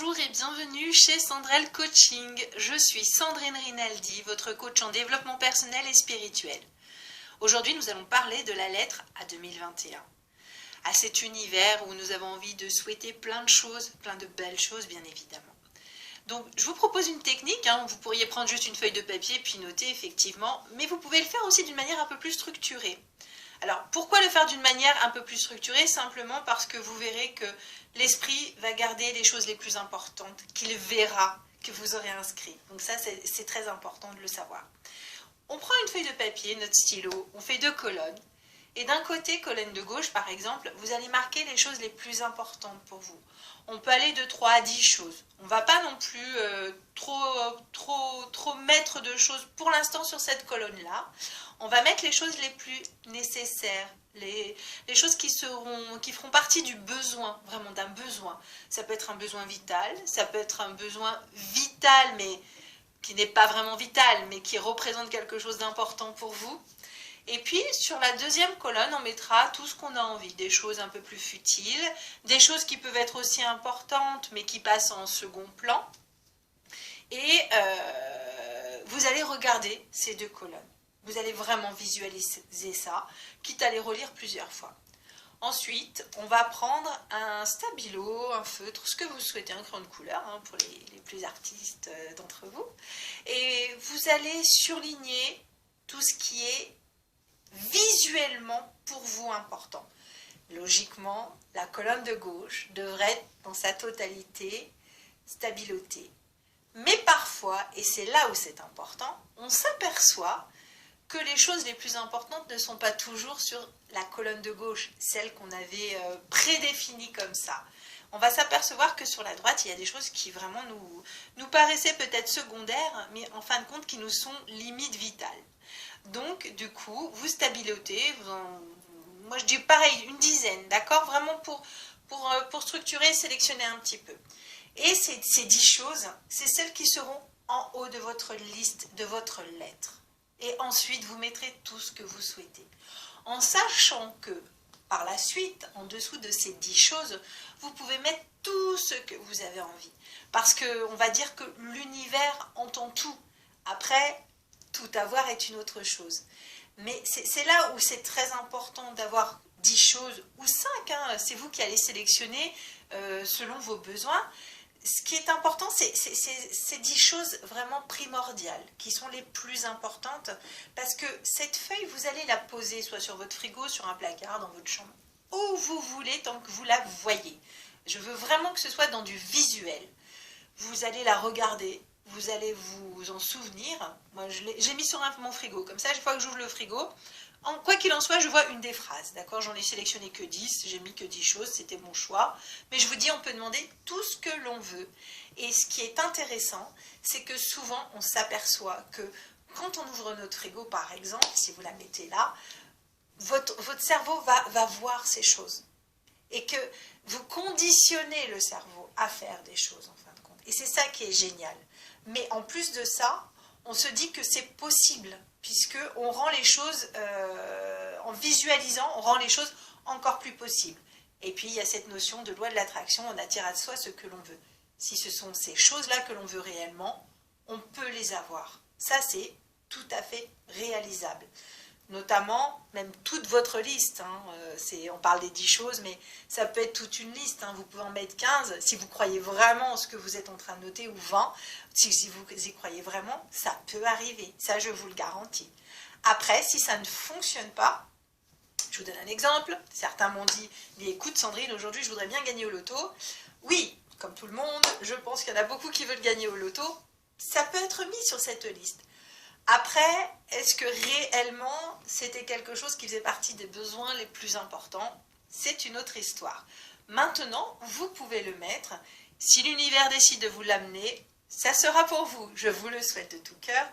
Bonjour et bienvenue chez Sandrel Coaching. Je suis Sandrine Rinaldi, votre coach en développement personnel et spirituel. Aujourd'hui, nous allons parler de la lettre à 2021. À cet univers où nous avons envie de souhaiter plein de choses, plein de belles choses bien évidemment. Donc, je vous propose une technique, vous pourriez prendre juste une feuille de papier puis noter effectivement, mais vous pouvez le faire aussi d'une manière un peu plus structurée. Alors, pourquoi le faire d'une manière un peu plus structurée? Simplement parce que vous verrez que l'esprit va garder les choses les plus importantes, qu'il verra, que vous aurez inscrit. Donc ça, c'est très important de le savoir. On prend une feuille de papier, notre stylo, on fait 2 colonnes. Et d'un côté, colonne de gauche par exemple, vous allez marquer les choses les plus importantes pour vous. On peut aller de 3 à 10 choses. On ne va pas non plus trop mettre de choses pour l'instant sur cette colonne-là. On va mettre les choses les plus nécessaires, les choses qui feront partie du besoin, vraiment d'un besoin. Ça peut être un besoin vital, ça peut être un besoin vital, mais qui n'est pas vraiment vital, mais qui représente quelque chose d'important pour vous. Et puis, sur la deuxième colonne, on mettra tout ce qu'on a envie, des choses un peu plus futiles, des choses qui peuvent être aussi importantes, mais qui passent en second plan. Et vous allez regarder ces 2 colonnes. Vous allez vraiment visualiser ça, quitte à les relire plusieurs fois. Ensuite, on va prendre un stabilo, un feutre, ce que vous souhaitez, un crayon de couleur, pour les plus artistes d'entre vous. Et vous allez surligner tout ce qui est visuellement pour vous important. Logiquement, la colonne de gauche devrait être dans sa totalité stabilotée. Mais parfois, et c'est là où c'est important, on s'aperçoit que les choses les plus importantes ne sont pas toujours sur la colonne de gauche, celle qu'on avait prédéfinie comme ça. On va s'apercevoir que sur la droite, il y a des choses qui vraiment nous paraissaient peut-être secondaires, mais en fin de compte qui nous sont limite vitales. Donc, du coup, vous stabilotez, moi je dis pareil, une dizaine, d'accord? Vraiment pour structurer et sélectionner un petit peu. Et ces 10 choses, c'est celles qui seront en haut de votre liste, de votre lettre. Et ensuite, vous mettrez tout ce que vous souhaitez. En sachant que, par la suite, en dessous de ces 10 choses, vous pouvez mettre tout ce que vous avez envie. Parce qu'on va dire que l'univers entend tout. Après, tout avoir est une autre chose. Mais c'est là où c'est très important d'avoir 10 choses, ou 5, c'est vous qui allez sélectionner selon vos besoins. Ce qui est important, c'est ces 10 choses vraiment primordiales, qui sont les plus importantes, parce que cette feuille, vous allez la poser soit sur votre frigo, sur un placard, dans votre chambre, où vous voulez, tant que vous la voyez. Je veux vraiment que ce soit dans du visuel. Vous allez la regarder, vous allez vous en souvenir. Moi, j'ai mis sur mon frigo, comme ça, chaque fois que j'ouvre le frigo, quoi qu'il en soit, je vois une des phrases, d'accord? J'en ai sélectionné que 10, j'ai mis que 10 choses, c'était mon choix. Mais je vous dis, on peut demander tout ce que l'on veut. Et ce qui est intéressant, c'est que souvent, on s'aperçoit que quand on ouvre notre frigo, par exemple, si vous la mettez là, votre cerveau va voir ces choses. Et que vous conditionnez le cerveau à faire des choses, en fin de compte. Et c'est ça qui est génial. Mais en plus de ça, on se dit que c'est possible, puisqu'on rend les choses, en visualisant, on rend les choses encore plus possibles. Et puis, il y a cette notion de loi de l'attraction, on attire à soi ce que l'on veut. Si ce sont ces choses-là que l'on veut réellement, on peut les avoir. Ça, c'est tout à fait réalisable. Notamment, même toute votre liste. On parle des 10 choses, mais ça peut être toute une liste. Vous pouvez en mettre 15. Si vous croyez vraiment en ce que vous êtes en train de noter, ou 20, si vous y croyez vraiment, ça peut arriver. Ça, je vous le garantis. Après, si ça ne fonctionne pas, je vous donne un exemple. Certains m'ont dit, mais écoute Sandrine, aujourd'hui, je voudrais bien gagner au loto. Oui, comme tout le monde, je pense qu'il y en a beaucoup qui veulent gagner au loto. Ça peut être mis sur cette liste. Après, est-ce que réellement c'était quelque chose qui faisait partie des besoins les plus importants? C'est une autre histoire. Maintenant, vous pouvez le mettre. Si l'univers décide de vous l'amener, ça sera pour vous. Je vous le souhaite de tout cœur.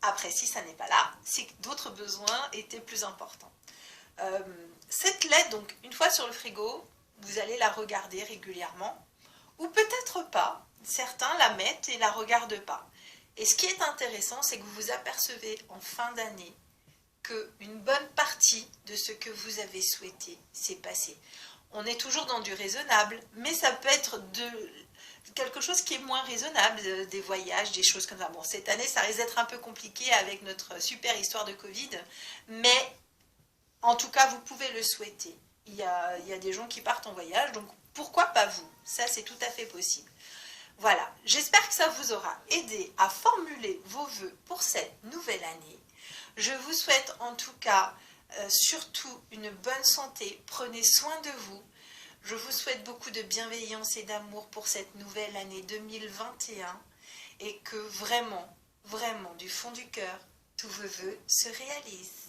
Après, si ça n'est pas là, c'est que d'autres besoins étaient plus importants. Cette lettre, donc, une fois sur le frigo, vous allez la regarder régulièrement. Ou peut-être pas. Certains la mettent et la regardent pas. Et ce qui est intéressant, c'est que vous vous apercevez en fin d'année qu'une bonne partie de ce que vous avez souhaité s'est passé. On est toujours dans du raisonnable, mais ça peut être quelque chose qui est moins raisonnable, des voyages, des choses comme ça. Bon, cette année, ça risque d'être un peu compliqué avec notre super histoire de Covid, mais en tout cas, vous pouvez le souhaiter. Il y a des gens qui partent en voyage, donc pourquoi pas vous? Ça, c'est tout à fait possible. Voilà, j'espère que ça vous aura aidé à formuler vos vœux pour cette nouvelle année. Je vous souhaite en tout cas surtout une bonne santé. Prenez soin de vous. Je vous souhaite beaucoup de bienveillance et d'amour pour cette nouvelle année 2021 et que vraiment, vraiment, du fond du cœur, tous vos vœux se réalisent.